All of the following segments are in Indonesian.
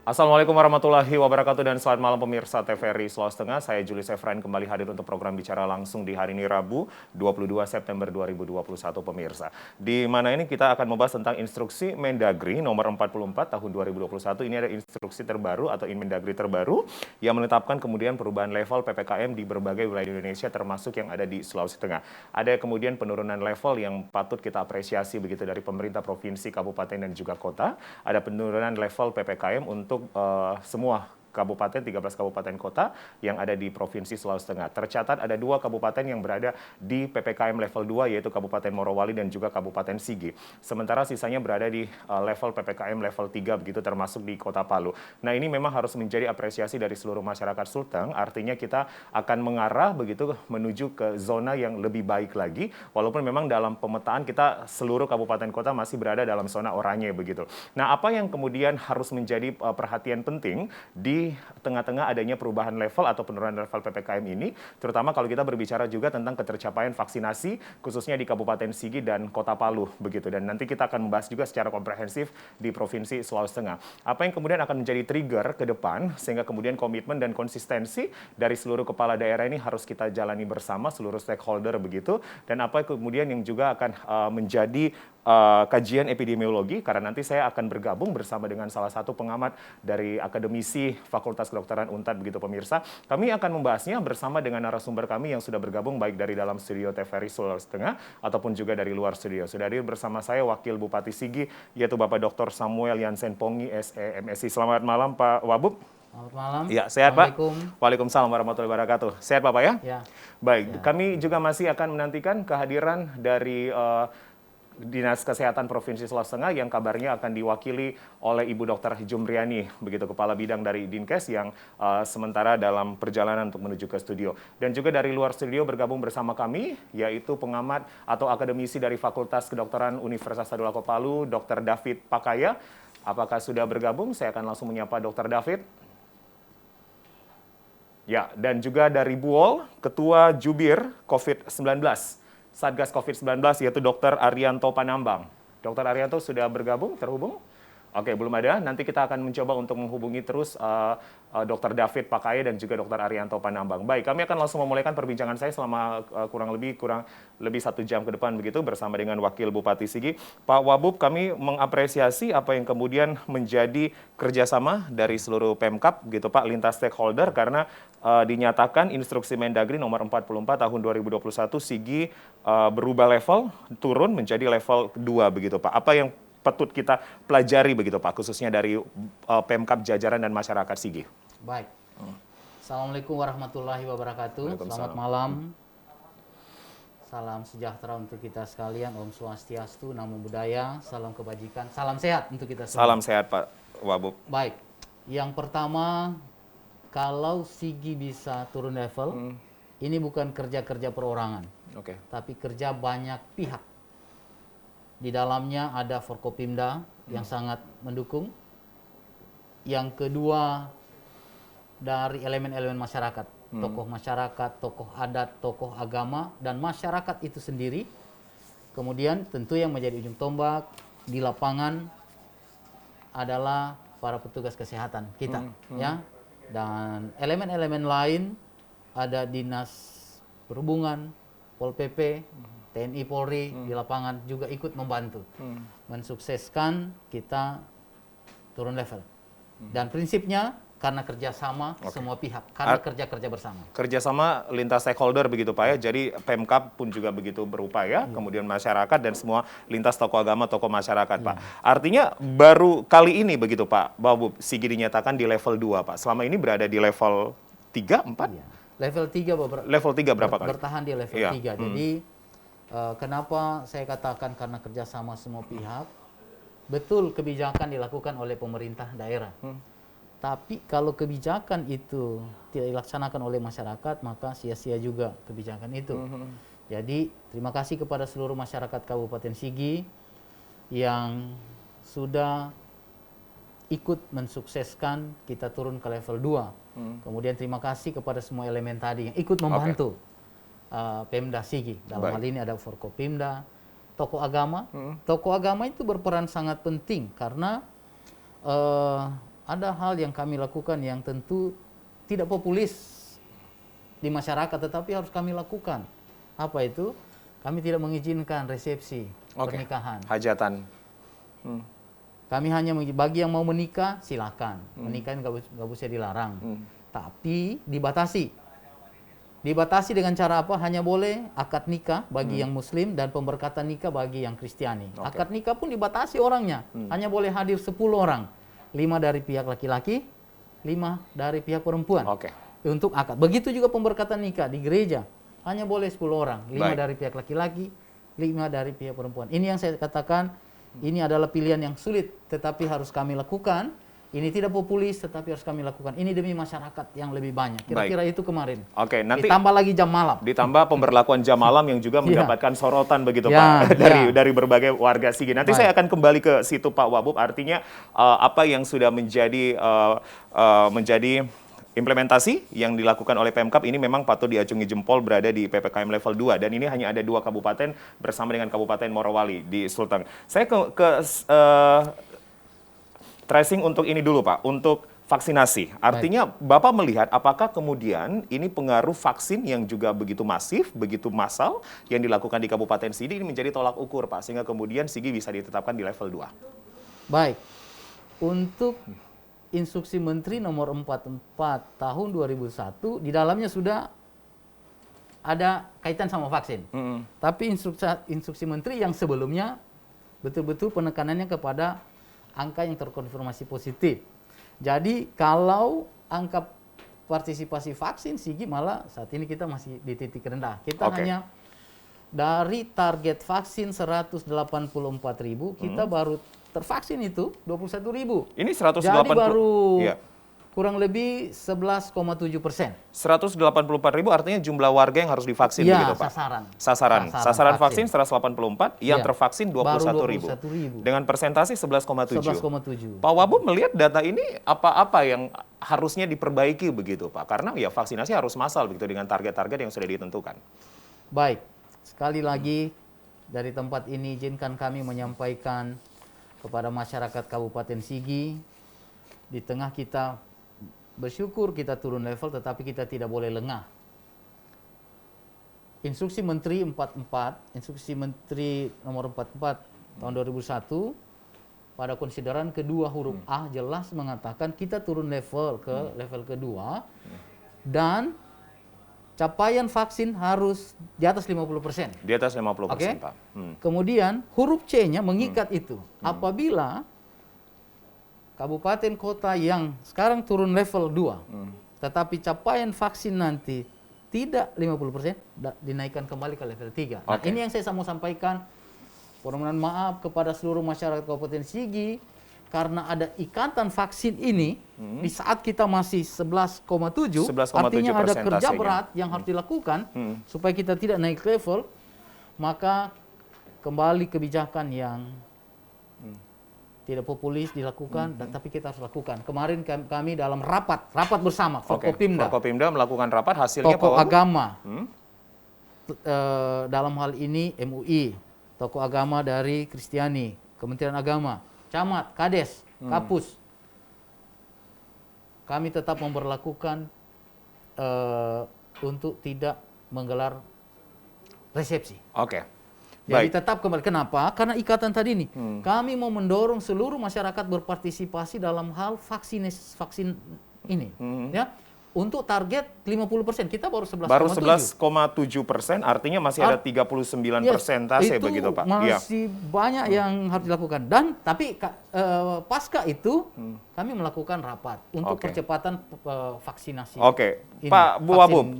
Assalamualaikum warahmatullahi wabarakatuh dan selamat malam pemirsa TVRI Sulawesi Tengah. Saya Julius Efrain kembali hadir untuk program Bicara Langsung di hari ini Rabu 22 September 2021 pemirsa. Di mana ini kita akan membahas tentang instruksi Mendagri nomor 44 tahun 2021. Ini ada instruksi terbaru atau Mendagri terbaru yang menetapkan kemudian perubahan level PPKM di berbagai wilayah Indonesia termasuk yang ada di Sulawesi Tengah. Ada kemudian penurunan level yang patut kita apresiasi begitu dari pemerintah provinsi, kabupaten dan juga kota. Ada penurunan level PPKM untuk semua kabupaten, 13 kabupaten kota yang ada di Provinsi Sulawesi Tengah. Tercatat ada 2 kabupaten yang berada di PPKM level 2 yaitu Kabupaten Morowali dan juga Kabupaten Sigi. Sementara sisanya berada di level PPKM level 3 begitu termasuk di Kota Palu. Nah, ini memang harus menjadi apresiasi dari seluruh masyarakat Sulteng. Artinya kita akan mengarah begitu menuju ke zona yang lebih baik lagi walaupun memang dalam pemetaan kita seluruh kabupaten kota masih berada dalam zona oranye begitu. Nah, apa yang kemudian harus menjadi perhatian penting di tengah-tengah adanya perubahan level atau penurunan level PPKM ini, terutama kalau kita berbicara juga tentang ketercapaian vaksinasi, khususnya di Kabupaten Sigi dan Kota Palu, begitu. Dan nanti kita akan membahas juga secara komprehensif di Provinsi Sulawesi Tengah. Apa yang kemudian akan menjadi trigger ke depan, sehingga kemudian komitmen dan konsistensi dari seluruh kepala daerah ini harus kita jalani bersama, seluruh stakeholder, begitu. Dan apa kemudian yang juga akan menjadi kajian epidemiologi, karena nanti saya akan bergabung bersama dengan salah satu pengamat dari akademisi Fakultas Kedokteran UNTAD begitu pemirsa. Kami akan membahasnya bersama dengan narasumber kami yang sudah bergabung baik dari dalam studio TVRI Sulawesi Tengah ataupun juga dari luar studio. Sudah hadir bersama saya Wakil Bupati Sigi yaitu Bapak Dr. Samuel Yansen Pongi SEMSI. Selamat malam Pak Wabub. Selamat malam. Ya, sehat Pak? Waalaikumsalam warahmatullahi wabarakatuh. Sehat Bapak ya? Ya. Baik, Ya. kami juga masih akan menantikan kehadiran dari Dinas Kesehatan Provinsi Sulawesi Tengah yang kabarnya akan diwakili oleh Ibu Dr. Jumriani, begitu Kepala Bidang dari Dinkes yang sementara dalam perjalanan untuk menuju ke studio. Dan juga dari luar studio bergabung bersama kami, yaitu pengamat atau akademisi dari Fakultas Kedokteran Universitas Tadulako Palu, Dr. David Pakaya. Apakah sudah bergabung? Saya akan langsung menyapa Dr. David. Ya, dan juga dari Buol, Ketua Jubir COVID-19. Satgas COVID-19 yaitu Dr. Arianto Panambang. Dr. Arianto sudah bergabung, terhubung? Oke, belum ada. Nanti kita akan mencoba untuk menghubungi terus Dr. David Pakaya dan juga Dr. Arianto Panambang. Baik, kami akan langsung memulaikan perbincangan saya selama kurang lebih 1 jam ke depan begitu bersama dengan Wakil Bupati Sigi. Pak Wabub, kami mengapresiasi apa yang kemudian menjadi kerjasama dari seluruh Pemkab gitu Pak, lintas stakeholder karena dinyatakan instruksi Mendagri nomor 44 tahun 2021 Sigi berubah level, turun menjadi level 2 begitu Pak. Apa yang patut kita pelajari begitu Pak, khususnya dari Pemkab jajaran dan masyarakat Sigi? Baik. Assalamualaikum warahmatullahi wabarakatuh. Selamat malam. Salam sejahtera untuk kita sekalian. Om Swastiastu, Namo Buddhaya, salam kebajikan, salam sehat untuk kita semua. Salam sehat Pak Wabub. Baik. Yang pertama, kalau Sigi bisa turun level, ini bukan kerja-kerja perorangan. Tapi kerja banyak pihak. Di dalamnya ada Forkopimda yang sangat mendukung. Yang kedua, dari elemen-elemen masyarakat. Tokoh masyarakat, tokoh adat, tokoh agama, dan masyarakat itu sendiri. Kemudian tentu yang menjadi ujung tombak di lapangan adalah para petugas kesehatan kita. Ya. Dan elemen-elemen lain ada Dinas Perhubungan, Pol PP, TNI Polri di lapangan juga ikut membantu mensukseskan kita turun level. Dan prinsipnya karena kerjasama semua pihak, karena kerja-kerja bersama. Kerjasama lintas stakeholder begitu Pak ya, jadi Pemkab pun juga begitu berupaya, kemudian masyarakat dan semua lintas tokoh agama, tokoh masyarakat Pak. Artinya baru kali ini begitu Pak, bahwa Sigi dinyatakan di level 2 Pak. Selama ini berada di level 3, 4? Iya. Level 3 level 3 berapa kali? Bertahan di level 3. Jadi kenapa saya katakan karena kerjasama semua pihak, betul kebijakan dilakukan oleh pemerintah daerah. Tapi kalau kebijakan itu tidak dilaksanakan oleh masyarakat, maka sia-sia juga kebijakan itu. Jadi terima kasih kepada seluruh masyarakat Kabupaten Sigi yang sudah ikut mensukseskan kita turun ke level 2. Kemudian terima kasih kepada semua elemen tadi yang ikut membantu Pemda Sigi. Dalam hal ini ada Forkopimda, tokoh agama. Tokoh agama itu berperan sangat penting karena ada hal yang kami lakukan yang tentu tidak populis di masyarakat, tetapi harus kami lakukan. Apa itu? Kami tidak mengizinkan resepsi pernikahan. Hajatan. Kami hanya bagi yang mau menikah silakan, menikah nggak bisa dilarang, tapi dibatasi. Dibatasi dengan cara apa? Hanya boleh akad nikah bagi yang Muslim dan pemberkatan nikah bagi yang Kristiani. Akad nikah pun dibatasi orangnya, hanya boleh hadir 10 orang, 5 dari pihak laki-laki, 5 dari pihak perempuan. Untuk akad. Begitu juga pemberkatan nikah di gereja, hanya boleh 10 orang, 5 dari pihak laki-laki, 5 dari pihak perempuan. Ini yang saya katakan. Ini adalah pilihan yang sulit, tetapi harus kami lakukan. Ini tidak populis, tetapi harus kami lakukan. Ini demi masyarakat yang lebih banyak. Kira-kira itu kemarin. Nanti ditambah lagi jam malam. Ditambah pemberlakuan jam malam yang juga mendapatkan sorotan begitu Pak dari berbagai warga Sigi. Nanti saya akan kembali ke situ Pak Wabub. Artinya apa yang sudah menjadi implementasi yang dilakukan oleh Pemkab ini memang patut diacungi jempol, berada di PPKM level 2 dan ini hanya ada 2 kabupaten bersama dengan Kabupaten Morowali di Sulteng. Saya ke tracing untuk ini dulu Pak, untuk vaksinasi. Artinya Bapak melihat apakah kemudian ini pengaruh vaksin yang juga begitu masif, begitu massal yang dilakukan di Kabupaten Sigi ini menjadi tolak ukur Pak, sehingga kemudian Sigi bisa ditetapkan di level 2. Baik, untuk Instruksi Menteri nomor 44 tahun 2001 di dalamnya sudah ada kaitan sama vaksin. Tapi instruksi Menteri yang sebelumnya betul-betul penekanannya kepada angka yang terkonfirmasi positif. Jadi kalau angka partisipasi vaksin Sigi malah saat ini kita masih di titik rendah. Kita hanya dari target vaksin 184.000, kita baru tervaksin itu 21.000. Ini 180. Jadi baru kurang lebih 11,7%. 184.000 artinya jumlah warga yang harus divaksin begitu Pak? Sasaran vaksin 184, yang tervaksin 21.000. Dengan persentase 11,7. Pak Wabub melihat data ini apa yang harusnya diperbaiki begitu Pak? Karena ya vaksinasi harus massal begitu dengan target-target yang sudah ditentukan. Baik, sekali lagi dari tempat ini izinkan kami menyampaikan kepada masyarakat Kabupaten Sigi, di tengah kita bersyukur kita turun level, tetapi kita tidak boleh lengah. Instruksi Menteri 44, Instruksi Menteri nomor 44 tahun 2001, pada konsideran kedua huruf A jelas mengatakan kita turun level ke level kedua, dan capaian vaksin harus di atas 50%. Di atas 50%, Pak. Kemudian huruf C-nya mengikat itu. Apabila kabupaten kota yang sekarang turun level 2, tetapi capaian vaksin nanti tidak 50%, dinaikkan kembali ke level 3. Nah, ini yang saya mau sampaikan. Permohonan maaf kepada seluruh masyarakat Kabupaten Sigi, karena ada ikatan vaksin ini, di saat kita masih 11,7, artinya ada kerja berat yang harus dilakukan supaya kita tidak naik level, maka kembali kebijakan yang tidak populis dilakukan, tapi kita harus lakukan. Kemarin kami dalam rapat bersama, Forkopimda melakukan rapat, hasilnya tokoh agama, dalam hal ini MUI, tokoh agama dari Kristiani, Kementerian Agama, Camat, Kades, Kapus, kami tetap memberlakukan untuk tidak menggelar resepsi. Jadi tetap kembali. Kenapa? Karena ikatan tadi ini. Kami mau mendorong seluruh masyarakat berpartisipasi dalam hal vaksin ini. Ya. Untuk target 50%, kita baru 11,7%. Baru 11,7%, artinya masih ada 39% begitu Pak. Masih banyak yang harus dilakukan. Dan tapi pasca itu kami melakukan rapat untuk percepatan vaksinasi. Pak Wabub,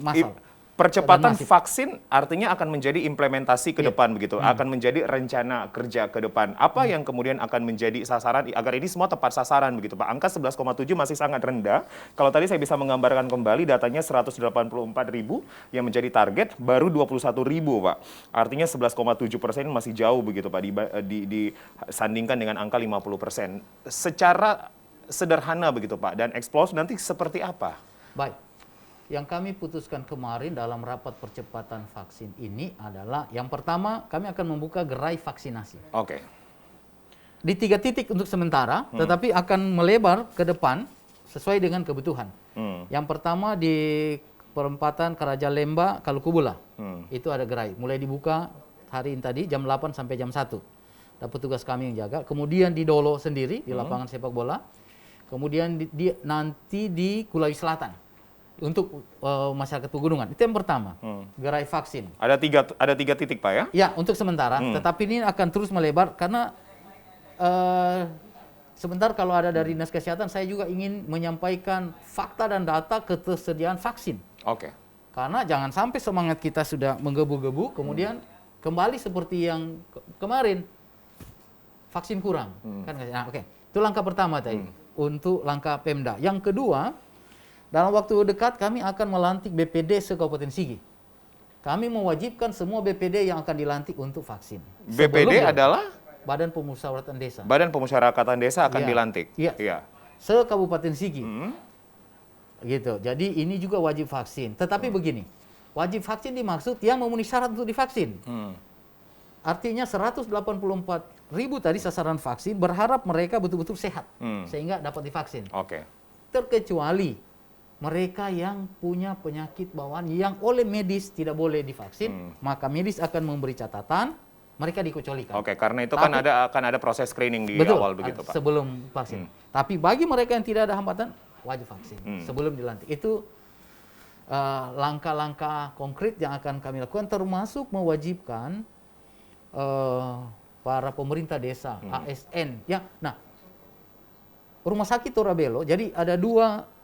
percepatan vaksin artinya akan menjadi implementasi ke depan begitu, akan menjadi rencana kerja ke depan. Apa yang kemudian akan menjadi sasaran agar ini semua tepat sasaran begitu Pak? Angka 11,7 masih sangat rendah. Kalau tadi saya bisa menggambarkan kembali datanya 184.000 yang menjadi target, baru 21.000 Pak. Artinya 11,7% masih jauh begitu Pak disandingkan dengan angka 50%. Secara sederhana begitu Pak, dan eksplos nanti seperti apa? Baik. Yang kami putuskan kemarin dalam rapat percepatan vaksin ini adalah, yang pertama kami akan membuka gerai vaksinasi. di 3 titik untuk sementara, tetapi akan melebar ke depan sesuai dengan kebutuhan. Yang pertama di perempatan Karaja Lemba, Kalukubula. Itu ada gerai. Mulai dibuka hari ini tadi jam 8 sampai jam 1. Dan petugas kami yang jaga. Kemudian di Dolo sendiri, di lapangan sepak bola. Kemudian nanti di Kulawi Selatan. Untuk masyarakat pegunungan. Itu yang pertama, gerai vaksin. Ada tiga titik, Pak, ya? Ya, untuk sementara. Tetapi ini akan terus melebar karena sebentar kalau ada dari Dinas Kesehatan, saya juga ingin menyampaikan fakta dan data ketersediaan vaksin. Oke. Karena jangan sampai semangat kita sudah menggebu-gebu, kemudian kembali seperti yang kemarin, vaksin kurang. Nah, oke. Itu langkah pertama tadi, untuk langkah Pemda. Yang kedua, dalam waktu dekat kami akan melantik BPD se-Kabupaten Sigi. Kami mewajibkan semua BPD yang akan dilantik untuk vaksin. BPD adalah? Badan Pemusyawaratan Desa. Badan Pemusyawaratan Desa akan dilantik? Iya. Se-Kabupaten Sigi. Gitu. Jadi ini juga wajib vaksin. Tetapi begini, wajib vaksin dimaksud yang memenuhi syarat untuk divaksin. Artinya 184.000 tadi sasaran vaksin, berharap mereka betul-betul sehat. Sehingga dapat divaksin. Oke. Terkecuali mereka yang punya penyakit bawaan yang oleh medis tidak boleh divaksin, maka medis akan memberi catatan, mereka dikecualikan. Oke, karena itu kan akan ada proses screening di awal begitu, Pak. Sebelum vaksin. Tapi bagi mereka yang tidak ada hambatan, wajib vaksin sebelum dilantik. Itu langkah-langkah konkret yang akan kami lakukan, termasuk mewajibkan para pemerintah desa, ASN. Ya, nah, Rumah Sakit Torabelo, jadi ada 2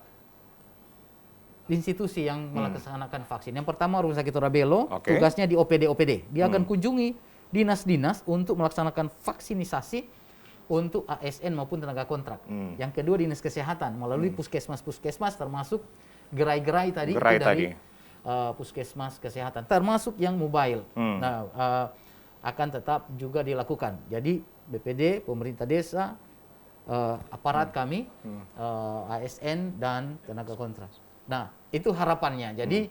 institusi yang melaksanakan vaksin. Yang pertama Rumah Sakit Torabelo, tugasnya di OPD. Dia akan kunjungi dinas-dinas untuk melaksanakan vaksinisasi untuk ASN maupun tenaga kontrak. Yang kedua Dinas Kesehatan melalui puskesmas termasuk gerai-gerai tadi dari puskesmas kesehatan, termasuk yang mobile. Nah, akan tetap juga dilakukan. Jadi BPD, pemerintah desa, aparat kami, ASN dan tenaga kontrak. Nah, itu harapannya. Jadi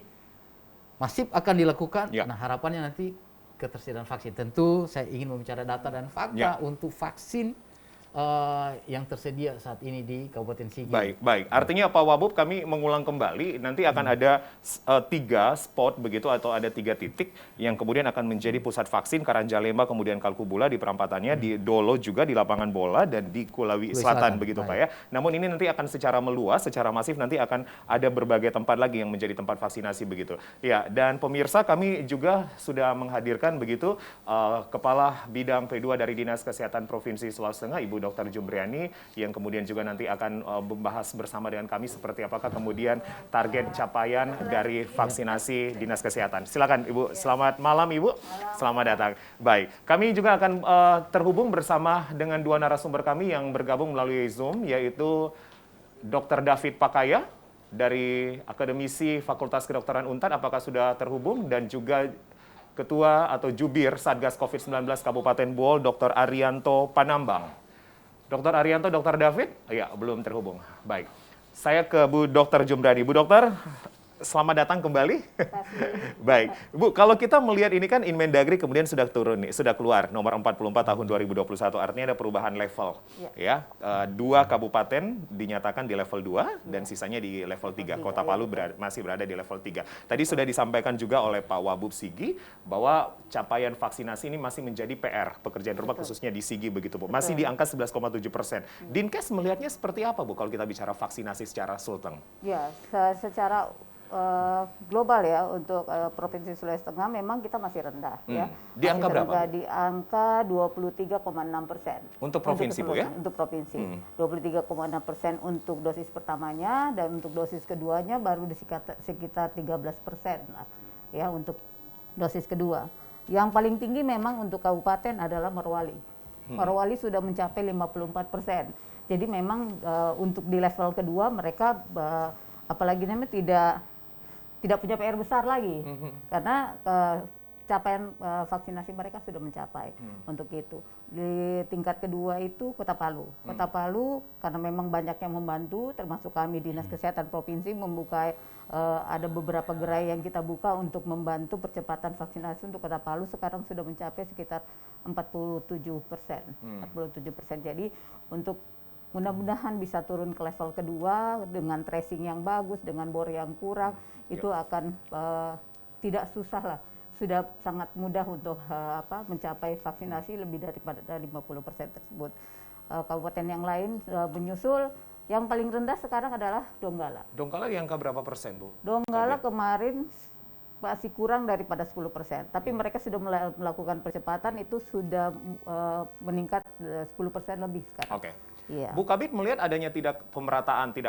masif akan dilakukan. Nah, harapannya nanti ketersediaan vaksin. Tentu saya ingin membicara data dan fakta untuk vaksin yang tersedia saat ini di Kabupaten Sigi. Baik. Artinya Pak Wabub, kami mengulang kembali, nanti akan ada 3 spot begitu atau ada 3 titik yang kemudian akan menjadi pusat vaksin, Karanjalemba, kemudian Kalkubula di perampatannya, di Dolo juga di lapangan bola, dan di Kulawi Selatan begitu Pak ya. Namun ini nanti akan secara meluas, secara masif nanti akan ada berbagai tempat lagi yang menjadi tempat vaksinasi begitu. Ya, dan pemirsa, kami juga sudah menghadirkan begitu Kepala Bidang P2 dari Dinas Kesehatan Provinsi Sulawesi Tengah, Ibu Dr. Jumbriani, yang kemudian juga nanti akan membahas bersama dengan kami seperti apakah kemudian target capaian dari vaksinasi Dinas Kesehatan. Silakan Ibu. Selamat malam Ibu. Selamat datang. Baik, kami juga akan terhubung bersama dengan 2 narasumber kami yang bergabung melalui Zoom, yaitu Dr. David Pakaya dari Akademisi Fakultas Kedokteran Untan, apakah sudah terhubung, dan juga Ketua atau Jubir Satgas COVID-19 Kabupaten Bool, Dr. Arianto Panambang. Dr. Arianto, Dr. David? Ya, belum terhubung. Baik. Saya ke Bu Dr. Jumbriani. Bu Dokter, selamat datang kembali. Baik. Bu, kalau kita melihat ini kan Inmendagri kemudian sudah turun nih, sudah keluar nomor 44 tahun 2021. Artinya ada perubahan level. Ya. 2 kabupaten dinyatakan di level 2 dan sisanya di level 3. Kota Palu masih berada di level 3. Tadi sudah disampaikan juga oleh Pak Wabub Sigi bahwa capaian vaksinasi ini masih menjadi PR, pekerjaan rumah khususnya di Sigi begitu Bu. Masih di angka 11,7%. Dinkes melihatnya seperti apa Bu kalau kita bicara vaksinasi secara Sulteng? Ya, secara global ya untuk Provinsi Sulawesi Tengah memang kita masih rendah ya. Di angka berapa? Di angka 23,6%. Untuk provinsi Bu ya? Untuk provinsi. 23,6% untuk dosis pertamanya, dan untuk dosis keduanya baru di sekitar 13% lah ya untuk dosis kedua. Yang paling tinggi memang untuk kabupaten adalah Morowali. Morowali sudah mencapai 54%. Jadi memang untuk di level kedua mereka apalagi namanya tidak punya PR besar lagi, karena capaian vaksinasi mereka sudah mencapai untuk itu. Di tingkat kedua itu Kota Palu. Kota Palu karena memang banyak yang membantu, termasuk kami Dinas Kesehatan Provinsi membuka ada beberapa gerai yang kita buka untuk membantu percepatan vaksinasi untuk Kota Palu, sekarang sudah mencapai sekitar 47%. 47%. Jadi untuk mudah-mudahan bisa turun ke level kedua dengan tracing yang bagus, dengan bor yang kurang, itu akan tidak susah lah. Sudah sangat mudah untuk mencapai vaksinasi lebih dari 50% tersebut. Kabupaten yang lain menyusul. Yang paling rendah sekarang adalah Donggala. Donggala di angka berapa persen, Bu? Donggala kemarin masih kurang daripada 10%, tapi mereka sudah melakukan percepatan, itu sudah meningkat 10% lebih sekarang. Oke. Iya. Bu Kabid melihat adanya tidak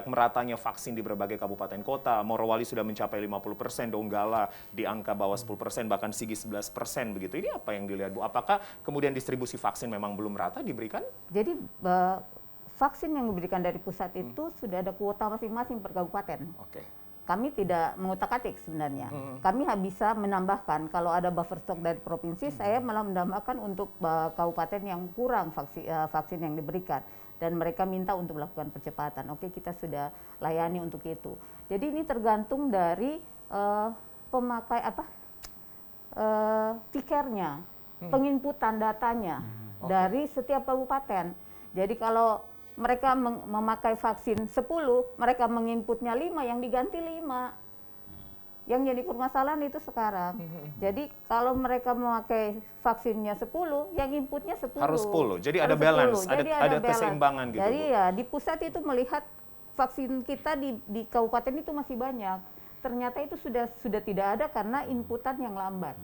meratanya vaksin di berbagai kabupaten kota. Morowali sudah mencapai 50%, Donggala di angka bawah 10%, bahkan Sigi 11% begitu. Ini apa yang dilihat, Bu? Apakah kemudian distribusi vaksin memang belum rata diberikan? Jadi vaksin yang diberikan dari pusat itu sudah ada kuota masing-masing per kabupaten. Oke. Kami tidak mengutak-atik sebenarnya. Kami bisa menambahkan kalau ada buffer stok dari provinsi, saya malah menambahkan untuk kabupaten yang kurang vaksin yang diberikan. Dan mereka minta untuk melakukan percepatan. Oke, kita sudah layani untuk itu. Jadi ini tergantung dari pemakai tikernya, penginputan datanya dari setiap kabupaten. Jadi kalau mereka memakai vaksin 10, mereka menginputnya 5, yang diganti 5. Yang jadi permasalahan itu sekarang. Jadi kalau mereka memakai vaksinnya 10, yang inputnya 10. Harus 10. Jadi ada balance, ada keseimbangan gitu. Jadi ya di pusat itu melihat vaksin kita di kabupaten itu masih banyak. Ternyata itu sudah tidak ada karena inputan yang lambat.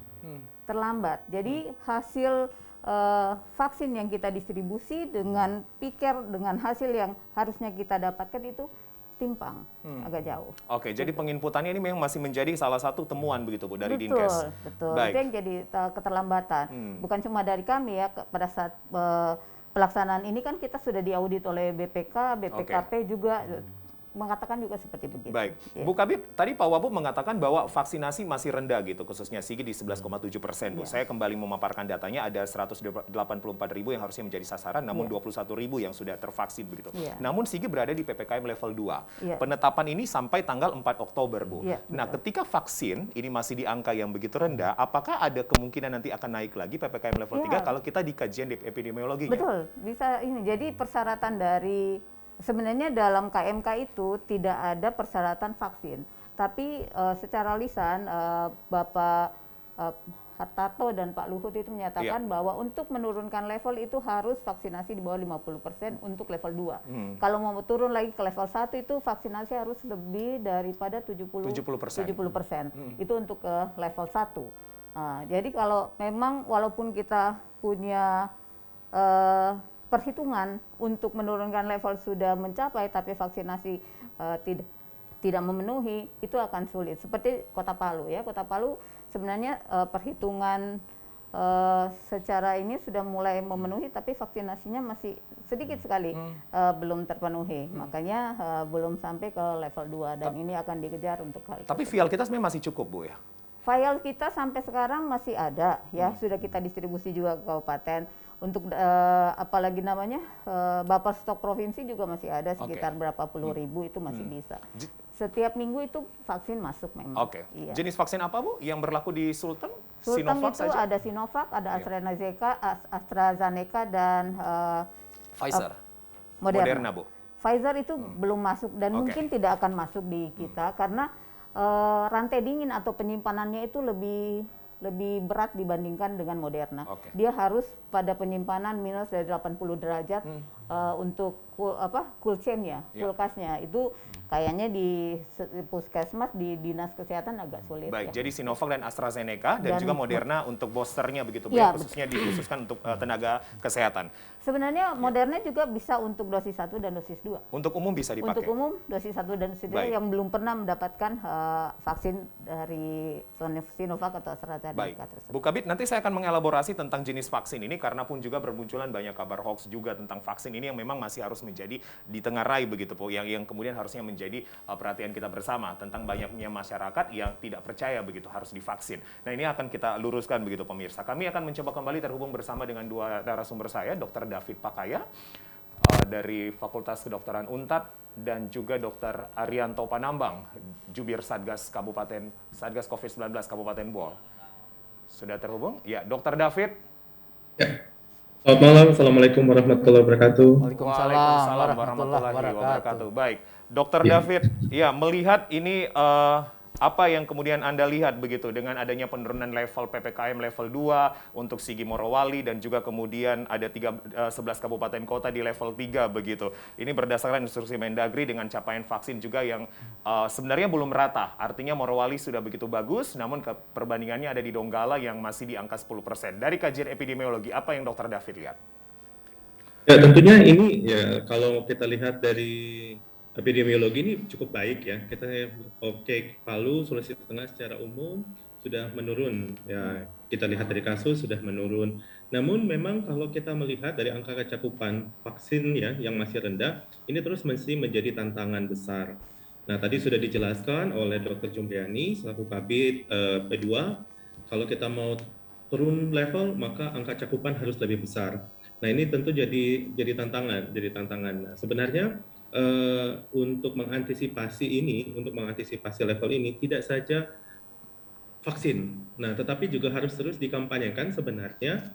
Terlambat. Jadi hasil vaksin yang kita distribusi dengan dengan hasil yang harusnya kita dapatkan itu timpang, agak jauh. Oke, jadi penginputannya ini memang masih menjadi salah satu temuan begitu, Bu, dari Dinkes. Betul. Baik. Itu yang jadi keterlambatan. Bukan cuma dari kami ya, pada saat pelaksanaan ini kan kita sudah diaudit oleh BPK, BPKP juga mengatakan juga seperti begitu. Baik, Bu Kabid, tadi Pak Wabub mengatakan bahwa vaksinasi masih rendah gitu, khususnya Sigi di 11,7%. Bu, saya kembali memaparkan datanya, ada 184.000 yang harusnya menjadi sasaran, namun 21.000 yang sudah tervaksin begitu. Namun Sigi berada di PPKM level 2. Penetapan ini sampai tanggal 4 Oktober, Bu. Nah, ketika vaksin ini masih di angka yang begitu rendah, apakah ada kemungkinan nanti akan naik lagi PPKM level 3 kalau kita di kajian epidemiologinya? Betul, bisa ini. Jadi persyaratan dari sebenarnya dalam KMK itu tidak ada persyaratan vaksin, tapi secara lisan Bapak Hartarto dan Pak Luhut itu menyatakan bahwa untuk menurunkan level itu harus vaksinasi di bawah 50% untuk level 2. Kalau mau turun lagi ke level 1 itu vaksinasi harus lebih daripada 70%. Itu untuk ke level 1. Jadi kalau memang walaupun kita punya perhitungan untuk menurunkan level sudah mencapai, tapi vaksinasi tidak memenuhi, itu akan sulit. Seperti Kota Palu ya, Kota Palu sebenarnya perhitungan secara ini sudah mulai memenuhi, tapi vaksinasinya masih sedikit sekali belum terpenuhi. Makanya belum sampai ke level 2 dan ini akan dikejar untuk hal itu. Tapi vial kita sebenarnya masih cukup, Bu ya? File kita sampai sekarang masih ada ya, sudah kita distribusi juga ke kabupaten. Untuk apalagi namanya buffer stok provinsi juga masih ada sekitar berapa puluh ribu, itu masih bisa. Setiap minggu itu vaksin masuk memang. Iya. Jenis vaksin apa, Bu, yang berlaku di Sulteng? Sulteng Sinovac itu saja? ada Sinovac, ada AstraZeneca dan Pfizer. Moderna. Bu. Pfizer itu belum masuk dan mungkin tidak akan masuk di kita karena rantai dingin atau penyimpanannya itu lebih berat dibandingkan dengan Moderna. Dia harus pada penyimpanan minus dari 80 derajat untuk cool chain-nya, kulkasnya. Itu kayaknya di puskesmas, di dinas kesehatan agak sulit. Baik, jadi Sinovac dan AstraZeneca dan juga Moderna untuk boosternya begitu, ya, khususnya dikhususkan untuk tenaga kesehatan. Sebenarnya Moderna juga bisa untuk dosis 1 dan dosis 2. Untuk umum bisa dipakai? Untuk umum, dosis 1 dan dosis 2 yang belum pernah mendapatkan vaksin dari Sinovac atau AstraZeneca tersebut. Bu Kabid, nanti saya akan mengelaborasi tentang jenis vaksin ini karena pun juga bermunculan banyak kabar hoax juga tentang vaksin ini yang memang masih harus menjadi ditengarai begitu, Bu, yang kemudian harusnya menjadi perhatian kita bersama tentang banyaknya masyarakat yang tidak percaya begitu harus divaksin. Nah, ini akan kita luruskan begitu pemirsa. Kami akan mencoba kembali terhubung bersama dengan dua narasumber saya, Dr. David Pakaya dari Fakultas Kedokteran Unpad dan juga Dr. Arianto Panambang, Jubir Satgas COVID-19 Kabupaten Bol. Sudah terhubung? Ya, Dr. David. Ya. Selamat malam, Assalamualaikum warahmatullahi wabarakatuh. Waalaikumsalam warahmatullahi warahmatullahi wabarakatuh. wabarakatuh. Baik, Dokter Ya, David, ya melihat ini apa yang kemudian Anda lihat begitu dengan adanya penurunan level PPKM level 2 untuk Sigi Morowali dan juga kemudian ada 11 kabupaten kota di level 3 begitu. Ini berdasarkan instruksi Mendagri dengan capaian vaksin juga yang sebenarnya belum merata. Artinya Morowali sudah begitu bagus, namun perbandingannya ada di Donggala yang masih di angka 10%. Dari kajian epidemiologi, apa yang Dokter David lihat? ya tentunya ini ya kalau kita lihat dari epidemiologi ini cukup baik ya. Kita oke, Palu, Sulawesi Tengah secara umum sudah menurun ya. Kita lihat dari kasus sudah menurun. Namun memang kalau kita melihat dari angka kecakupan vaksin ya yang masih rendah, ini terus masih menjadi tantangan besar. Nah, tadi sudah dijelaskan oleh Dr. Jumriani selaku Kabid P2, kalau kita mau turun level maka angka cakupan harus lebih besar. Nah, ini tentu jadi tantangan. Nah, sebenarnya untuk mengantisipasi level ini tidak saja vaksin. Nah, tetapi juga harus terus dikampanyekan sebenarnya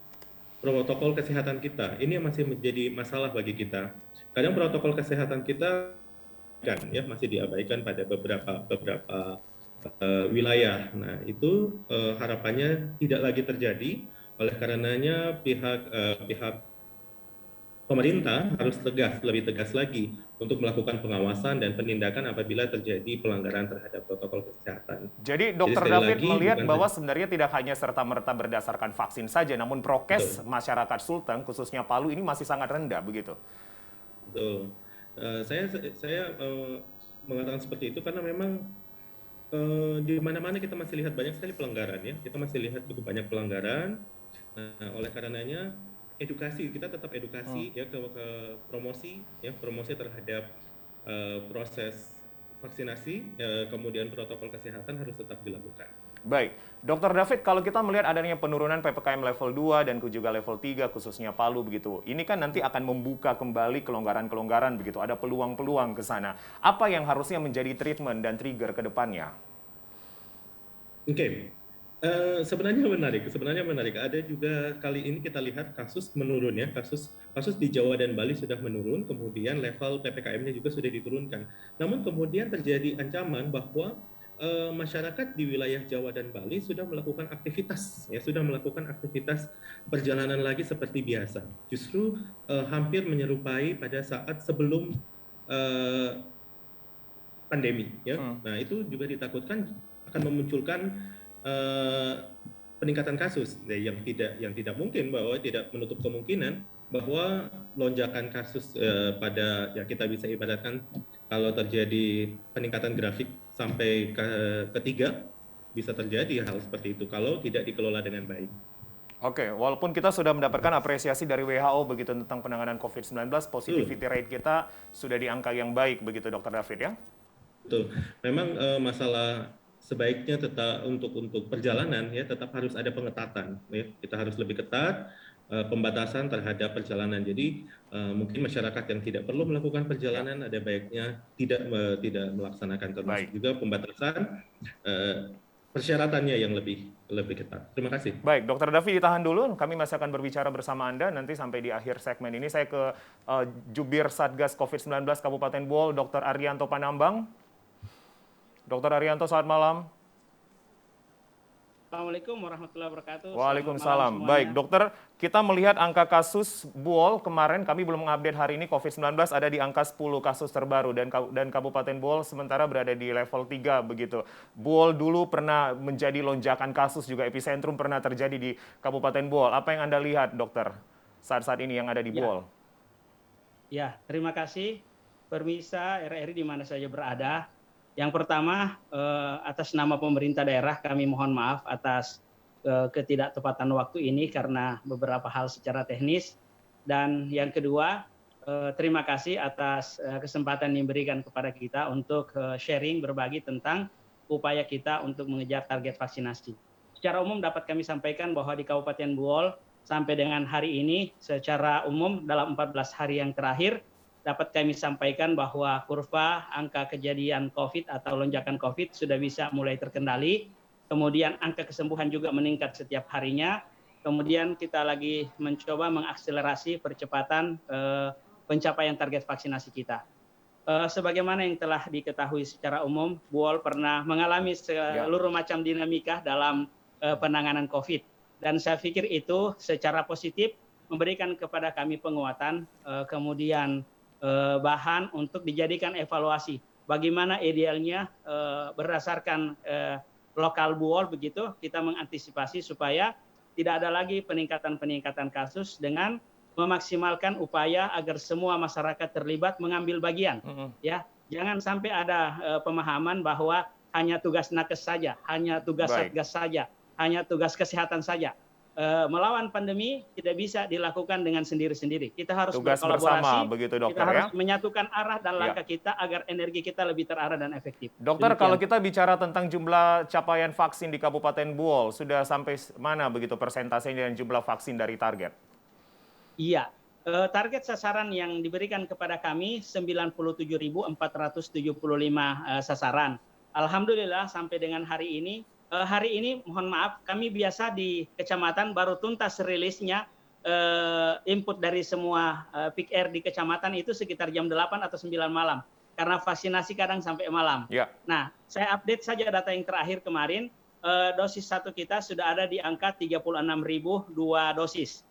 protokol kesehatan kita. Ini yang masih menjadi masalah bagi kita. Kadang protokol kesehatan kita kan ya masih diabaikan pada beberapa wilayah. Nah, itu harapannya tidak lagi terjadi. Oleh karenanya pihak pemerintah harus lebih tegas lagi untuk melakukan pengawasan dan penindakan apabila terjadi pelanggaran terhadap protokol kesehatan. Jadi Dokter sekali David lagi, melihat bukan bahwa sebenarnya tidak hanya serta-merta berdasarkan vaksin saja, namun prokes betul, masyarakat Sulteng, khususnya Palu ini masih sangat rendah begitu. betul. Saya mengatakan seperti itu karena memang di mana-mana kita masih lihat banyak sekali pelanggaran ya. Kita masih lihat cukup banyak pelanggaran. Nah, oleh karenanya kita tetap edukasi ya ke promosi terhadap proses vaksinasi, kemudian protokol kesehatan harus tetap dilakukan. Baik, Dokter David, kalau kita melihat adanya penurunan PPKM level 2 dan juga level 3 khususnya Palu begitu, ini kan nanti akan membuka kembali kelonggaran-kelonggaran begitu, ada peluang-peluang ke sana. Apa yang harusnya menjadi treatment dan trigger ke depannya? Oke. Sebenarnya menarik. Ada juga kali ini kita lihat kasus menurun ya, kasus di Jawa dan Bali sudah menurun, kemudian level PPKM-nya juga sudah diturunkan. Namun kemudian terjadi ancaman bahwa masyarakat di wilayah Jawa dan Bali sudah melakukan aktivitas perjalanan lagi seperti biasa. Justru hampir menyerupai pada saat sebelum pandemi ya. Nah, itu juga ditakutkan akan memunculkan peningkatan kasus yang tidak mungkin bahwa tidak menutup kemungkinan bahwa lonjakan kasus pada ya kita bisa ibaratkan kalau terjadi peningkatan grafik sampai ke ketiga bisa terjadi hal seperti itu kalau tidak dikelola dengan baik. Oke, walaupun kita sudah mendapatkan apresiasi dari WHO begitu tentang penanganan COVID-19, positivity rate kita sudah di angka yang baik begitu Dokter David ya? Betul. Memang masalah sebaiknya tetap untuk perjalanan ya tetap harus ada pengetatan ya. Kita harus lebih ketat pembatasan terhadap perjalanan. Jadi mungkin masyarakat yang tidak perlu melakukan perjalanan ada baiknya tidak melaksanakan, termasuk juga pembatasan persyaratannya yang lebih ketat. Terima kasih. Baik, Dokter David ditahan dulu. Kami masih akan berbicara bersama Anda nanti sampai di akhir segmen ini. Saya ke Jubir Satgas COVID-19 Kabupaten Buol, Dr. Arianto Panambang. Dr. Arianto, selamat malam. Assalamualaikum warahmatullahi wabarakatuh. Waalaikumsalam. Baik, dokter, kita melihat angka kasus Buol kemarin, kami belum mengupdate hari ini, COVID-19 ada di angka 10 kasus terbaru, dan Kabupaten Buol sementara berada di level 3 begitu. Buol dulu pernah menjadi lonjakan kasus, juga epicentrum pernah terjadi di Kabupaten Buol. Apa yang Anda lihat, dokter, saat-saat ini yang ada di Buol? Ya, terima kasih. Pemirsa RRI di mana saja berada. Yang pertama, atas nama pemerintah daerah kami mohon maaf atas ketidaktepatan waktu ini karena beberapa hal secara teknis. Dan yang kedua, terima kasih atas kesempatan yang diberikan kepada kita untuk sharing, berbagi tentang upaya kita untuk mengejar target vaksinasi. Secara umum dapat kami sampaikan bahwa di Kabupaten Buol sampai dengan hari ini secara umum dalam 14 hari yang terakhir, dapat kami sampaikan bahwa kurva angka kejadian COVID atau lonjakan COVID sudah bisa mulai terkendali. Kemudian angka kesembuhan juga meningkat setiap harinya. kemudian kita lagi mencoba mengakselerasi percepatan pencapaian target vaksinasi kita. Sebagaimana yang telah diketahui secara umum, BUOL pernah mengalami seluruh macam dinamika dalam penanganan COVID. Dan saya pikir itu secara positif memberikan kepada kami penguatan, kemudian bahan untuk dijadikan evaluasi. Bagaimana idealnya berdasarkan lokal BUOL begitu, kita mengantisipasi supaya tidak ada lagi peningkatan kasus dengan memaksimalkan upaya agar semua masyarakat terlibat mengambil bagian. Ya, jangan sampai ada pemahaman bahwa hanya tugas nakes saja, hanya tugas satgas saja, hanya tugas kesehatan saja. Melawan pandemi tidak bisa dilakukan dengan sendiri-sendiri. Kita harus tugas berkolaborasi, bersama, begitu dokter, kita harus menyatukan arah dan langkah kita agar energi kita lebih terarah dan efektif. Dokter, Demikian. kalau kita bicara tentang jumlah capaian vaksin di Kabupaten BUOL, sudah sampai mana begitu persentasenya dan jumlah vaksin dari target? Iya, target sasaran yang diberikan kepada kami 97.475 sasaran. Alhamdulillah sampai dengan hari ini, mohon maaf, kami biasa di kecamatan baru tuntas rilisnya input dari semua peak air di kecamatan itu sekitar jam 8 atau 9 malam. Karena vaksinasi kadang sampai malam. Ya. Nah, saya update saja data yang terakhir kemarin, dosis 1 kita sudah ada di angka 36.002 dosis.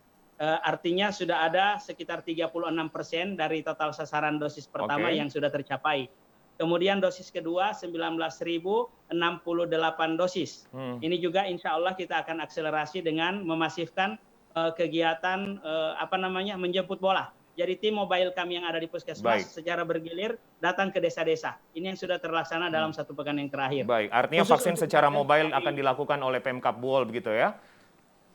Artinya sudah ada sekitar 36% dari total sasaran dosis pertama yang sudah tercapai. Kemudian dosis kedua 19.068 dosis. Ini juga insya Allah kita akan akselerasi dengan memasifkan kegiatan menjemput bola. Jadi tim mobile kami yang ada di puskesmas secara bergilir datang ke desa-desa. Ini yang sudah terlaksana dalam 1 pekan yang terakhir. Baik, artinya khusus vaksin secara mobile akan dilakukan oleh Pemkab BUOL begitu ya?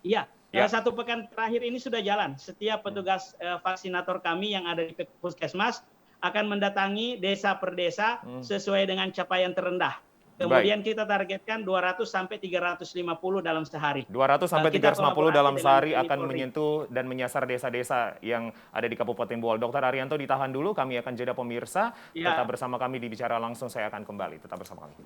Iya. 1 pekan terakhir ini sudah jalan. Setiap petugas vaksinator kami yang ada di puskesmas akan mendatangi desa per desa sesuai dengan capaian terendah. Kemudian kita targetkan 200 sampai 350 dalam sehari. 200 sampai 350 dalam sehari akan menyentuh dan menyasar desa-desa yang ada di Kabupaten BUOL. Dokter Arianto ditahan dulu, kami akan jeda pemirsa. Tetap bersama kami di Bicara Langsung, saya akan kembali. Tetap bersama kami.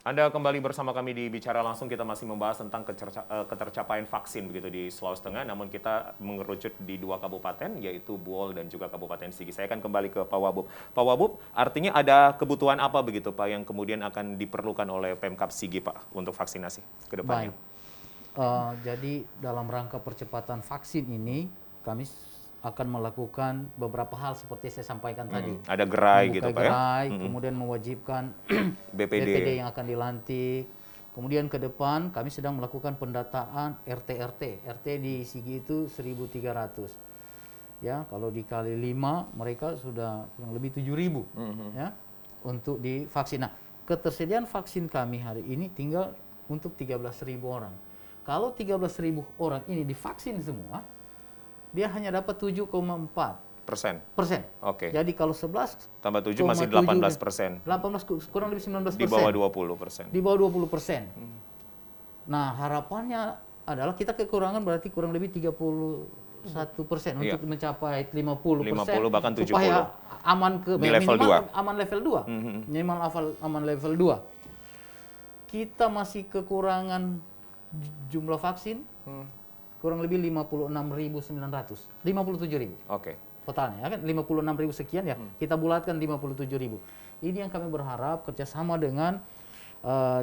Anda kembali bersama kami di Bicara Langsung, kita masih membahas tentang ketercapaian vaksin begitu di Sulawesi Tengah, namun kita mengerucut di 2 kabupaten, yaitu BUOL dan juga Kabupaten Sigi. Saya akan kembali ke Pak Wabub. Pak Wabub, artinya ada kebutuhan apa begitu Pak yang kemudian akan diperlukan oleh Pemkab Sigi Pak untuk vaksinasi ke depannya? Jadi dalam rangka percepatan vaksin ini, kami akan melakukan beberapa hal seperti saya sampaikan tadi. Ada gerai gitu Pak ya? Kemudian mewajibkan BPD yang akan dilantik. Kemudian ke depan kami sedang melakukan pendataan RT di Sigi itu 1.300. Ya, kalau dikali 5 mereka sudah kurang lebih 7.000 ya untuk divaksin. Nah, ketersediaan vaksin kami hari ini tinggal untuk 13.000 orang. Kalau 13.000 orang ini divaksin semua, dia hanya dapat 7,4%. Oke. Jadi kalau 11 tambah 7 masih 18%. 18 kurang lebih 19%. Di bawah 20%. Di bawah 20%. Nah, harapannya adalah kita kekurangan berarti kurang lebih 31% untuk mencapai 50%. 50 bahkan 70. Supaya aman ke di level 2. Aman level 2. Minimal aman level 2. Kita masih kekurangan jumlah vaksin. Kurang lebih 56.900, 57.000. Oke. Totalnya ya kan 56.000 sekian ya. Kita bulatkan 57.000. Ini yang kami berharap kerjasama dengan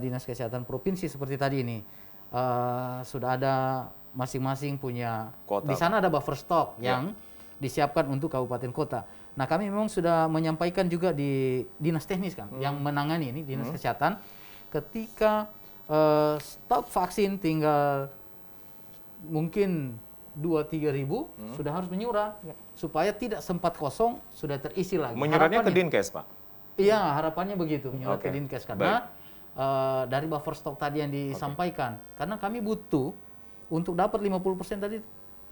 Dinas Kesehatan Provinsi seperti tadi ini. Sudah ada masing-masing punya kota. Di sana ada buffer stock yang disiapkan untuk kabupaten kota. Nah, kami memang sudah menyampaikan juga di Dinas Teknis kan yang menangani ini Dinas Kesehatan ketika stok vaksin tinggal mungkin 2-3 ribu sudah harus menyurah supaya tidak sempat kosong, sudah terisi lagi. Menyurahnya ke Dinkes Pak? Iya, harapannya begitu, menyurah ke Dinkes karena dari buffer stok tadi yang disampaikan. Karena kami butuh untuk dapat 50% tadi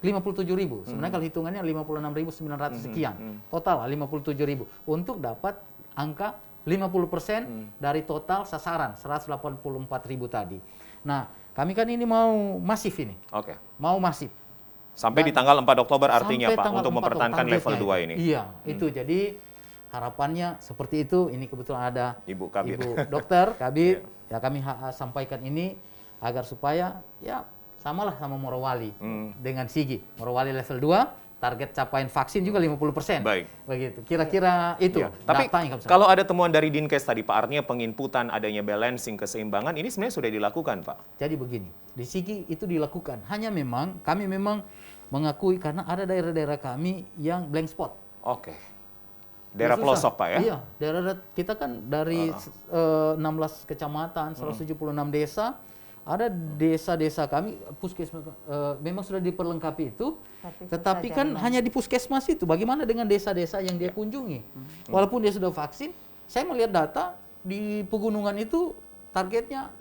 57.000. Sebenarnya kalau hitungannya 56.900 sekian. Total 57.000 untuk dapat angka 50% dari total sasaran 184.000 tadi. Nah, kami kan ini mau masif ini. Mau masif. Sampai di tanggal 4 Oktober artinya sampai Pak, tanggal untuk 4 mempertahankan level targetnya 2 ini. Iya, itu jadi harapannya seperti itu. Ini kebetulan ada Ibu Kabit. Ibu dokter Kabit, ya kami sampaikan ini agar supaya ya samalah sama Morowali dengan Sigi. Morowali level 2, target capaian vaksin juga 50%. Baik. Begitu. Kira-kira itu. Ya, tapi datanya kami kalau ada temuan dari Dinkes tadi Pak, artinya penginputan, adanya balancing, keseimbangan, ini sebenarnya sudah dilakukan Pak? Jadi begini, di Sigi itu dilakukan. Hanya memang kami memang mengakui karena ada daerah-daerah kami yang blank spot. Oke. Daerah Ya, susah. pelosok Pak ya? Iya, daerah kita kan dari 16 kecamatan, 176 desa, ada desa-desa kami puskesmas memang sudah diperlengkapi itu, tetapi kan hanya di puskesmas itu. Bagaimana dengan desa-desa yang dia kunjungi? Walaupun dia sudah vaksin, saya melihat data di pegunungan itu targetnya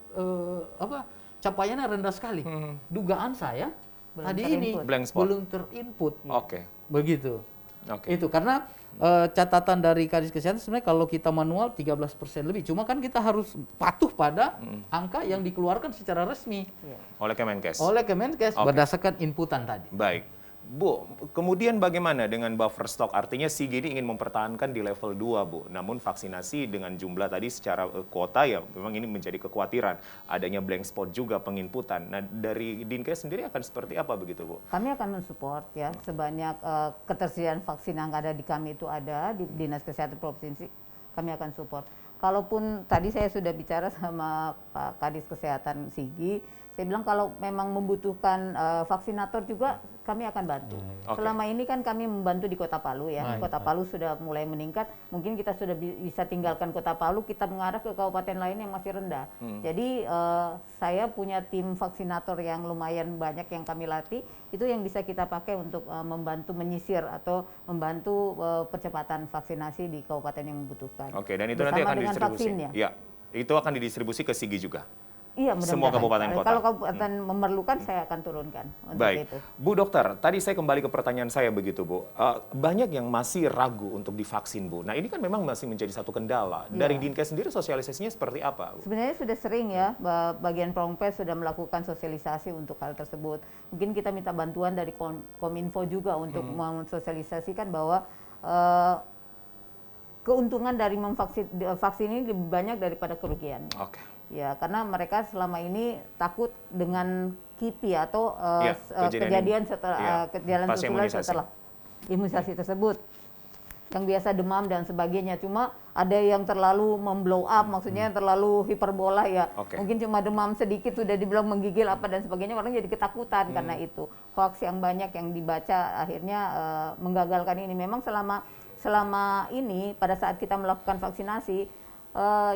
capaiannya rendah sekali. Dugaan saya tadi ini Blank spot. belum terinput. Oke. Begitu. Oke. Itu karena catatan dari Kadis Kesehatan sebenarnya kalau kita manual 13% lebih. Cuma kan kita harus patuh pada angka yang dikeluarkan secara resmi Oleh Kemenkes. oleh Kemenkes berdasarkan inputan tadi. Baik. Bu, kemudian bagaimana dengan buffer stock? Artinya Sigi ini ingin mempertahankan di level 2, Bu. Namun vaksinasi dengan jumlah tadi secara kuota ya memang ini menjadi kekhawatiran. Adanya blank spot juga penginputan. Nah, dari Dinkes sendiri akan seperti apa begitu, Bu? Kami akan mensupport ya sebanyak ketersediaan vaksin yang ada di kami itu ada di Dinas Kesehatan Provinsi, kami akan support. Kalaupun tadi saya sudah bicara sama Pak Kadis Kesehatan Sigi, saya bilang kalau memang membutuhkan vaksinator juga kami akan bantu. Selama ini kan kami membantu di Kota Palu ya. Kota Palu sudah mulai meningkat. Mungkin kita sudah bisa tinggalkan Kota Palu, kita mengarah ke kabupaten lain yang masih rendah. Jadi saya punya tim vaksinator yang lumayan banyak yang kami latih. Itu yang bisa kita pakai untuk membantu menyisir atau membantu percepatan vaksinasi di kabupaten yang membutuhkan. Oke, dan itu Bersama nanti akan dengan didistribusi. vaksinnya. Ya, itu akan didistribusi ke Sigi juga. Iya, Semua mudah-mudahan. kabupaten kota. Kalau kabupaten memerlukan, saya akan turunkan untuk Baik, itu. Bu Dokter, tadi saya kembali ke pertanyaan saya begitu, Bu. Banyak yang masih ragu untuk divaksin, Bu. Nah, ini kan memang masih menjadi satu kendala. Dari Dinkes sendiri sosialisasinya seperti apa, Bu? Sebenarnya sudah sering ya, bagian Prongpes sudah melakukan sosialisasi untuk hal tersebut. Mungkin kita minta bantuan dari Kominfo juga untuk mensosialisasikan bahwa keuntungan dari vaksin ini lebih banyak daripada kerugiannya. Oke. Ya, karena mereka selama ini takut dengan KIPI atau kejadian tertular setelah imunisasi tersebut. Yang biasa demam dan sebagainya. Cuma ada yang terlalu memblow up, maksudnya terlalu hiperbola ya. Mungkin cuma demam sedikit sudah dibilang menggigil apa dan sebagainya, orang jadi ketakutan karena itu. Hoax yang banyak yang dibaca akhirnya menggagalkan ini. Memang selama ini pada saat kita melakukan vaksinasi,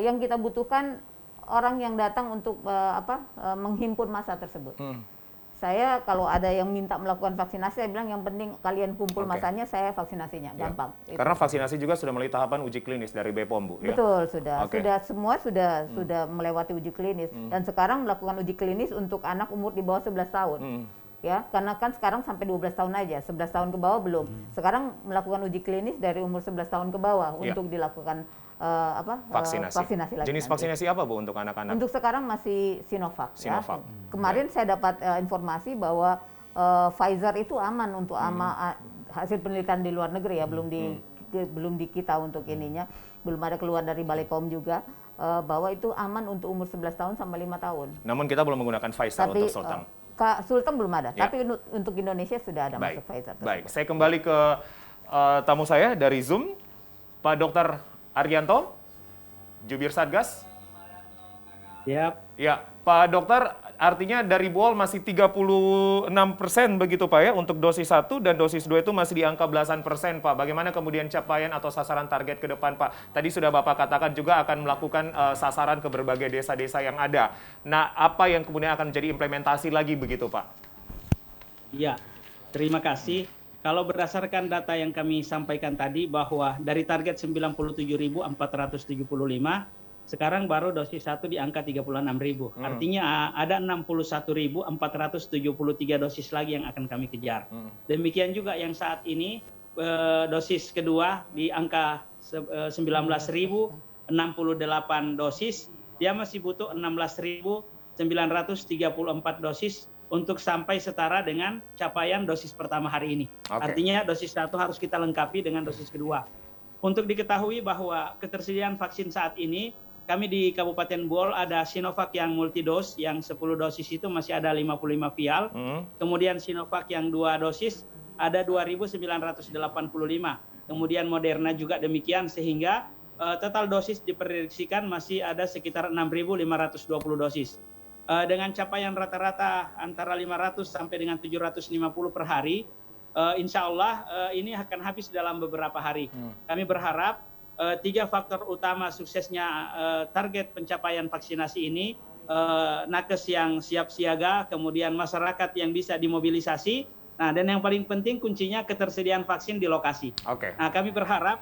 yang kita butuhkan orang yang datang untuk menghimpun massa tersebut. Saya kalau ada yang minta melakukan vaksinasi, saya bilang yang penting kalian kumpul massanya, saya vaksinasinya, gampang. Ya. Karena vaksinasi juga sudah melalui tahapan uji klinis dari BPOM, Bu. Betul, sudah. Semua sudah melewati uji klinis. Dan sekarang melakukan uji klinis untuk anak umur di bawah 11 tahun. Ya, karena kan sekarang sampai 12 tahun aja, 11 tahun ke bawah belum. Sekarang melakukan uji klinis dari umur 11 tahun ke bawah untuk dilakukan vaksinasi lagi. Jenis vaksinasi apa, Bu, untuk anak-anak? Untuk sekarang masih Sinovac. Sinovac. Ya. Kemarin saya dapat informasi bahwa Pfizer itu aman untuk hasil penelitian di luar negeri ya, belum di kita untuk ininya, belum ada keluar dari Balai POM juga bahwa itu aman untuk umur 11 tahun sampai 5 tahun. Namun kita belum menggunakan Pfizer untuk Sultan. Sultan belum ada, tapi untuk Indonesia sudah ada masuk Pfizer. Baik, saya kembali ke tamu saya dari Zoom, Pak Dr. Arianto, Jubir Satgas. Ya, Pak Dokter, artinya dari BOL masih 36% begitu Pak ya untuk dosis 1 dan dosis 2 itu masih di angka belasan persen Pak. Bagaimana kemudian capaian atau sasaran target ke depan Pak? Tadi sudah Bapak katakan juga akan melakukan sasaran ke berbagai desa-desa yang ada. Nah, apa yang kemudian akan menjadi implementasi lagi begitu Pak? Iya, terima kasih. Kalau berdasarkan data yang kami sampaikan tadi bahwa dari target 97.475, sekarang baru dosis 1 di angka 36.000. Artinya ada 61.473 dosis lagi yang akan kami kejar. Demikian juga yang saat ini dosis kedua di angka 19.068 dosis, dia masih butuh 16.934 dosis untuk sampai setara dengan capaian dosis pertama hari ini. Artinya dosis 1 harus kita lengkapi dengan dosis kedua. Untuk diketahui bahwa ketersediaan vaksin saat ini, kami di Kabupaten Bol ada Sinovac yang multidos, yang 10 dosis itu masih ada 55 vial. Kemudian Sinovac yang 2 dosis ada 2.985. Kemudian Moderna juga demikian, sehingga total dosis diprediksikan masih ada sekitar 6.520 dosis. Dengan capaian rata-rata antara 500 sampai dengan 750 per hari, insya Allah ini akan habis dalam beberapa hari. Kami berharap 3 faktor utama suksesnya target pencapaian vaksinasi ini, nakes yang siap siaga, kemudian masyarakat yang bisa dimobilisasi, nah dan yang paling penting kuncinya ketersediaan vaksin di lokasi. Nah, kami berharap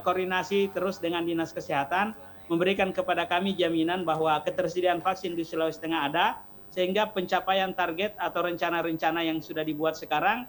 koordinasi terus dengan Dinas Kesehatan memberikan kepada kami jaminan bahwa ketersediaan vaksin di Sulawesi Tengah ada, sehingga pencapaian target atau rencana-rencana yang sudah dibuat sekarang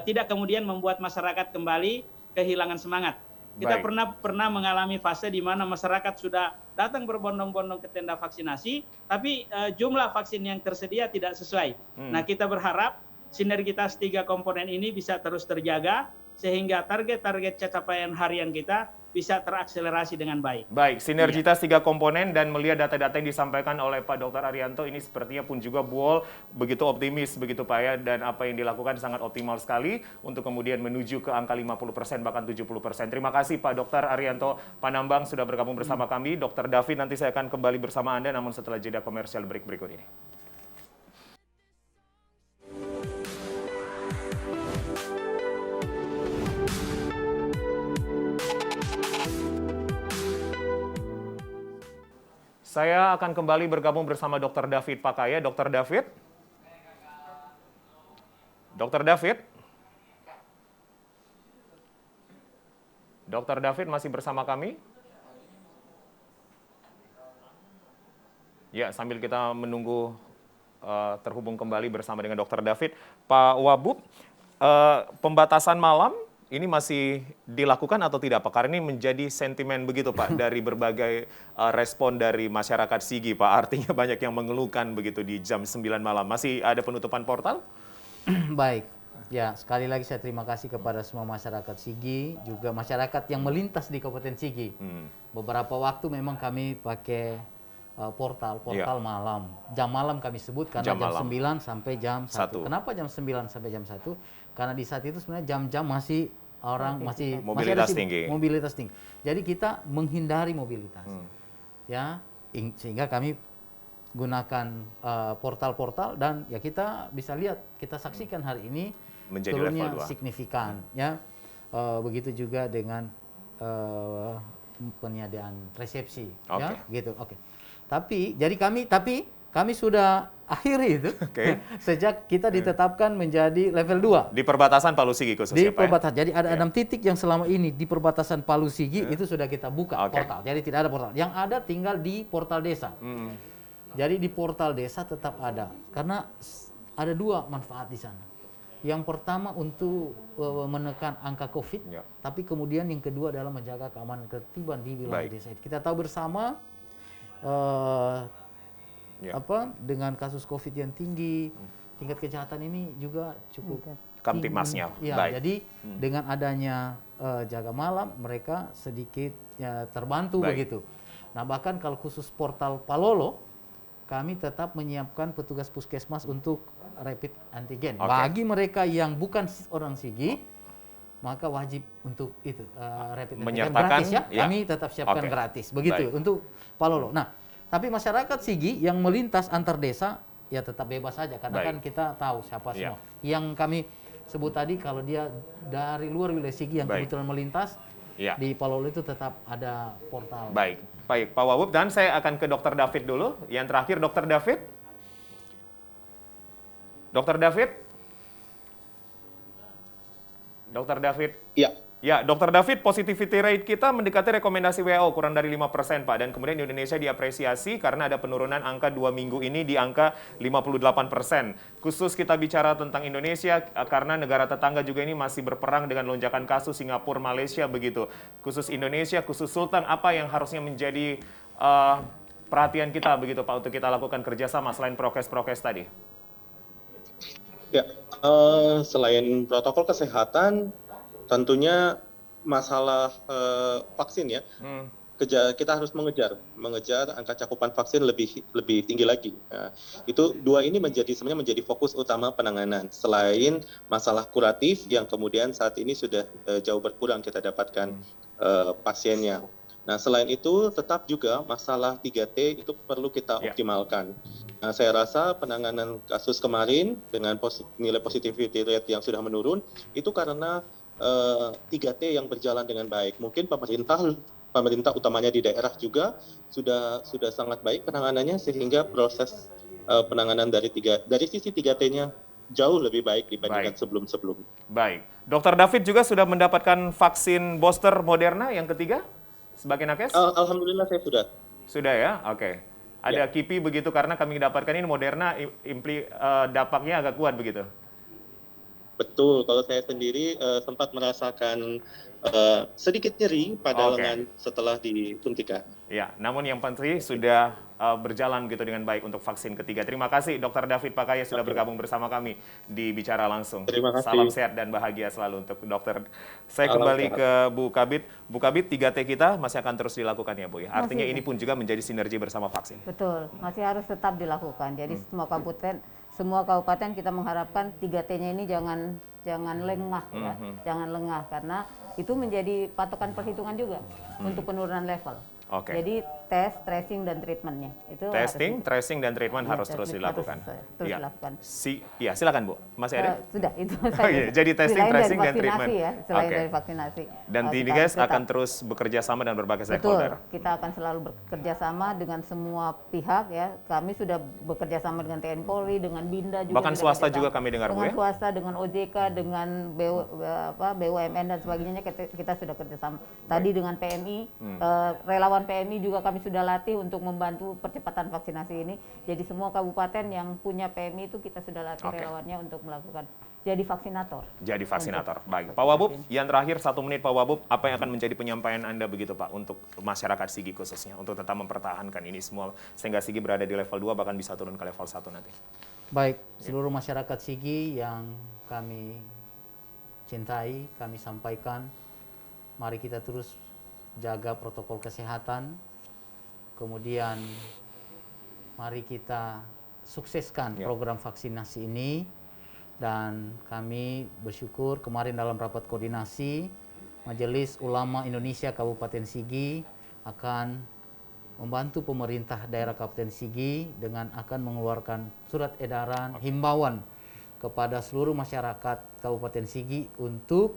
tidak kemudian membuat masyarakat kembali kehilangan semangat. Kita pernah mengalami fase di mana masyarakat sudah datang berbondong-bondong ke tenda vaksinasi, tapi jumlah vaksin yang tersedia tidak sesuai. Nah, kita berharap sinergitas 3 komponen ini bisa terus terjaga, sehingga target-target capaian harian kita bisa terakselerasi dengan baik. Baik, sinergitas 3 komponen dan melihat data-data yang disampaikan oleh Pak Dr. Arianto ini sepertinya pun juga Bol begitu optimis begitu Pak ya, dan apa yang dilakukan sangat optimal sekali untuk kemudian menuju ke angka 50% bahkan 70%. Terima kasih Pak Dr. Arianto Panambang sudah bergabung bersama kami. Dr. David, nanti saya akan kembali bersama Anda namun setelah jeda komersial break berikut ini. Saya akan kembali bergabung bersama Dr. David Pakaya. Dr. David? Dr. David? Dr. David masih bersama kami? Ya, sambil kita menunggu terhubung kembali bersama dengan Dr. David. Pak Wabub, pembatasan malam ini masih dilakukan atau tidak Pak? Karena ini menjadi sentimen begitu Pak dari berbagai respon dari masyarakat Sigi Pak. Artinya banyak yang mengeluhkan begitu di jam 9 malam. Masih ada penutupan portal? Baik, ya sekali lagi saya terima kasih kepada semua masyarakat Sigi, juga masyarakat yang melintas di Kabupaten Sigi. Beberapa waktu memang kami pakai portal malam. Jam malam kami sebut karena jam 9 sampai jam 1. Kenapa jam 9 sampai jam 1? Karena di saat itu sebenarnya jam-jam masih orang masih mobilitas tinggi. Jadi kita menghindari mobilitas. Ya, sehingga kami gunakan portal-portal dan ya kita bisa lihat, kita saksikan hari ini menjadi turunnya signifikan ya. Begitu juga dengan penyediaan resepsi ya, gitu. Tapi kami sudah akhiri itu sejak kita ditetapkan menjadi level 2. Di perbatasan Palu Sigi khususnya di perbatasan. Jadi ada 6 titik yang selama ini di perbatasan Palu Sigi itu sudah kita buka portal. Jadi tidak ada portal. Yang ada tinggal di portal desa. Jadi di portal desa tetap ada. Karena ada 2 manfaat di sana. Yang pertama untuk menekan angka COVID, tapi kemudian yang kedua adalah menjaga keamanan ketertiban di wilayah desa. Kita tahu bersama dengan kasus COVID yang tinggi, tingkat kejahatan ini juga cukup Kamtipmasnya. Ya, jadi dengan adanya jaga malam, mereka sedikit terbantu begitu. Nah, bahkan kalau khusus portal Palolo, kami tetap menyiapkan petugas puskesmas untuk rapid antigen. Bagi mereka yang bukan orang Sigi, maka wajib untuk itu rapid antigen gratis ya. Kami tetap siapkan gratis. Begitu untuk Palolo. Nah, tapi masyarakat Sigi yang melintas antar desa ya tetap bebas saja karena kan kita tahu siapa semua. Yang kami sebut tadi kalau dia dari luar wilayah Sigi yang kebetulan melintas di Palolo itu tetap ada portal. Baik, Pak Wawub, dan saya akan ke Dr. David dulu. Yang terakhir Dr. David. Dr. David? Dr. David? Iya. Ya, Dr. David, positivity rate kita mendekati rekomendasi WHO kurang dari 5%, Pak. Dan kemudian Indonesia diapresiasi karena ada penurunan angka 2 minggu ini di angka 58%. Khusus kita bicara tentang Indonesia, karena negara tetangga juga ini masih berperang dengan lonjakan kasus Singapura, Malaysia, begitu. Khusus Indonesia, khusus Sultan, apa yang harusnya menjadi perhatian kita, begitu Pak, untuk kita lakukan kerjasama selain prokes-prokes tadi? Ya, selain protokol kesehatan, tentunya masalah vaksin ya. Kita harus mengejar angka cakupan vaksin lebih tinggi lagi. Nah, itu dua ini sebenarnya menjadi fokus utama penanganan. Selain masalah kuratif yang kemudian saat ini sudah jauh berkurang kita dapatkan pasiennya. Nah, selain itu tetap juga masalah 3T itu perlu kita optimalkan. Nah, saya rasa penanganan kasus kemarin dengan nilai positivity rate yang sudah menurun itu karena 3T yang berjalan dengan baik. Mungkin pemerintah utamanya di daerah juga sudah sangat baik penanganannya sehingga proses penanganan dari sisi 3T-nya jauh lebih baik dibandingkan sebelum-sebelumnya. Baik. Dr. David juga sudah mendapatkan vaksin booster Moderna yang ketiga sebagai nakes? Alhamdulillah saya sudah. Sudah ya? Oke. Ada KIPI begitu karena kami dapatkan ini Moderna dampaknya agak kuat begitu. Betul, kalau saya sendiri sempat merasakan sedikit nyeri pada lengan setelah disuntikan. Ya, namun yang pasti sudah berjalan gitu dengan baik untuk vaksin ketiga. Terima kasih Dr. David Pakaya sudah bergabung bersama kami di Bicara Langsung. Terima kasih. Salam sehat dan bahagia selalu untuk dokter. Saya kembali ke Bu Kabid. Bu Kabid, 3T kita masih akan terus dilakukan ya Bu ya? Artinya ini pun juga menjadi sinergi bersama vaksin. Betul, masih harus tetap dilakukan. Jadi semua kabupaten kita mengharapkan 3T-nya ini jangan lengah ya, jangan lengah karena itu menjadi patokan perhitungan juga untuk penurunan level. Jadi tes, tracing, dan treatmentnya itu testing, tracing, dan treatment harus terus dilakukan. Terus dilakukan. Ya, silakan Bu. Masih ada? Sudah itu. Jadi testing, tracing, dan treatment. Ya, selain dari vaksinasi. Dan Dinkes akan terus bekerja sama dengan berbagai stakeholder. Betul, kita akan selalu bekerja sama dengan semua pihak ya. Kami sudah bekerja sama dengan TNI Polri, dengan Binda juga. Bahkan swasta juga kami dengar Bu ya? Dengan swasta, dengan OJK, dengan BUMN dan sebagainya kita sudah kerjasama. Tadi dengan PMI, relawan PMI juga kami sudah latih untuk membantu percepatan vaksinasi ini. Jadi semua kabupaten yang punya PMI itu kita sudah latih relawannya untuk melakukan jadi vaksinator. Jadi vaksinator. Baik. Pak Wabub, yang terakhir 1 menit Pak Wabub, apa yang akan menjadi penyampaian Anda begitu Pak untuk masyarakat Sigi khususnya untuk tetap mempertahankan ini semua sehingga Sigi berada di level 2 bahkan bisa turun ke level 1 nanti. Baik, seluruh masyarakat Sigi yang kami cintai, kami sampaikan, mari kita terus jaga protokol kesehatan, kemudian mari kita sukseskan program vaksinasi ini, dan kami bersyukur kemarin dalam rapat koordinasi Majelis Ulama Indonesia Kabupaten Sigi akan membantu pemerintah daerah Kabupaten Sigi dengan akan mengeluarkan surat edaran himbauan kepada seluruh masyarakat Kabupaten Sigi untuk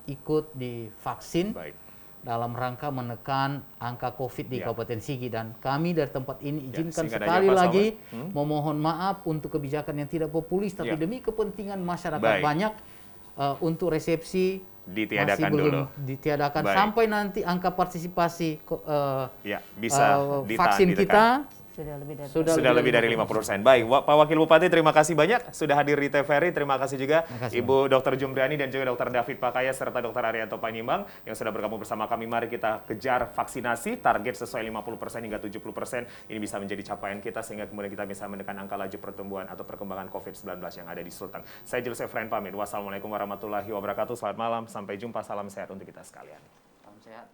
ikut divaksin dalam rangka menekan angka COVID di Kabupaten Sigi. Dan kami dari tempat ini izinkan sekali lagi memohon maaf untuk kebijakan yang tidak populis, tapi demi kepentingan masyarakat banyak untuk resepsi ditiadakan masih belum dulu. Ditiadakan sampai nanti angka partisipasi bisa vaksin kita sudah lebih dari 50%. Baik, Pak Wakil Bupati terima kasih banyak sudah hadir di TVRI. Terima kasih juga Ibu Dr. Jumbriani dan juga Dr. David Pakaya serta Dr. Arianto Panimbang yang sudah bergabung bersama kami. Mari kita kejar vaksinasi, target sesuai 50% hingga 70%. Ini bisa menjadi capaian kita sehingga kemudian kita bisa menekan angka laju pertumbuhan atau perkembangan COVID-19 yang ada di Sulteng. Saya Julius Efrain pamit. Wassalamualaikum warahmatullahi wabarakatuh. Selamat malam, sampai jumpa. Salam sehat untuk kita sekalian. Salam sehat.